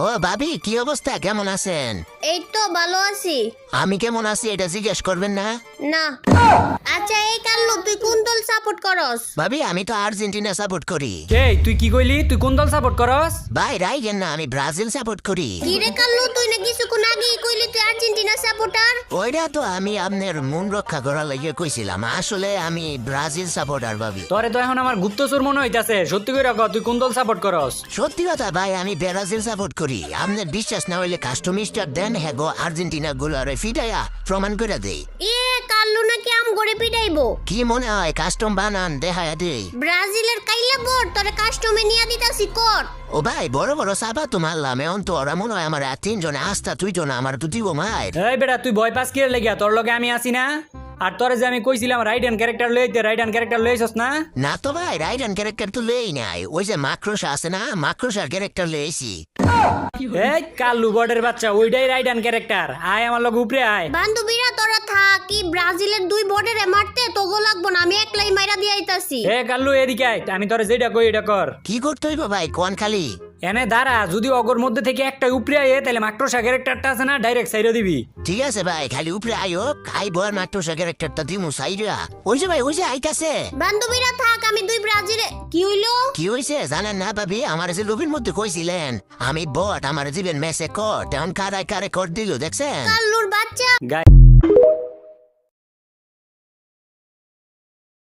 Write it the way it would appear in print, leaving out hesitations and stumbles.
ও ভাবি, কি অবস্থা, কেমন আছেন? এই তো ভালো আছি। আমি কেমন আছি এটা জিজ্ঞেস করবেন না? না। আচ্ছা এই কাল্লু তুই কোন দল সাপোর্ট করস? ভাবি, আমি তো আর্জেন্টিনা সাপোর্ট করি। এই তুই কি কইলি? তুই কোন দল সাপোর্ট করস? ভাই রাইগেন না, আমি ব্রাজিল সাপোর্ট করি। কি রে কাল্লু, তুই না কিছুক্ষণ আগেই কইলি তুই আর্জেন্টিনা সাপোর্টার? ওইটা তো আমি আপনার মন রক্ষা করার লাগিয়ে কইছিলাম, আসলে আমি ব্রাজিল সাপোর্টার ভাবি। তোরে তো এখন আমার গুপ্তচর মনে হইতাছে। সত্যি করে কও, তুই কোন দল সাপোর্ট করস? সত্যি কথা ভাই, আমি ব্রাজিল সাপোর্ট করি। আপনার বিশ্বাস না হইলে কাস্টমিস্টার দেন, হ্যাঁ গো আর্জেন্টিনা গুলারে ফিটাইয়া প্রমাণ করে দেই। এ কাল্লু নাকি আম গড়ে পিটাইবো? কি মনে হয় কাস্টম বানান দেখায়া দেই? ব্রাজিলের কাইলা বড় তোরে কাস্টমে নিয়া দিতাছি কর। ও ভাই, বড় বড় সাবা তো মারলাম, এখন তো ওরা মনে হয় আমার তিনজনে আস্থা, তুই জন আমার তো দিব মায়ের। এই বেটা, তুই ভয় পাস কি লাগিয়া? তোর লগে আমি আছি না? আর তোরে যে আমি কইছিলাম রাইট হ্যান্ড ক্যারেক্টার লইতে, রাইট হ্যান্ড ক্যারেক্টার লইছস না? না তো ভাই, রাইট হ্যান্ড ক্যারেক্টার তো লেই নাই, ওই যে মাক্রোস আছে না, মাক্রোসার ক্যারেক্টার লেইছি। এই কাল্লু বর্ডের বাচ্চা, ওইটাই রাইট হ্যান্ড ক্যারেক্টার। আয় আমার লগে উপরে আয়। বান্ধবীরা তোরা থাকি, ব্রাজিলের দুই বর্ডারে মারতে তোগো লাগবো না, আমি একলাই মাইরা দিয়ে আইতাছি। এ কাল্লু এদিকে আয়, আমি তোরে যেটা কই এটা কর। কি করতে হইব ভাই কোন খালি? এনে দাঁড়া, যদি অগর মধ্যে থেকে একটা উপরে আয় তাহলে মাক্রোসা ক্যারেক্টারটা আছে না, ডাইরেক্ট সাইডে দিবি। ঠিক আছে ভাই, খালি উপরে আয়ো, খাই বয়ার মাক্রোসা ক্যারেক্টারটা দিমু সাইরা। ওই যে ভাই, ওই যে আইতাছে। বান্ধবীরা থাক, আমি দুই ব্রাজিলে। কি হইলো? কি হইছে জানেন না ভাবি? আমার যে লোভের মধ্যে কইছিলেন আমি বট, আমার জীবন মেসে কর, তেমন কারায় কারে কর দিল দেখছেন? কাল্লুর বাচ্চা। গাই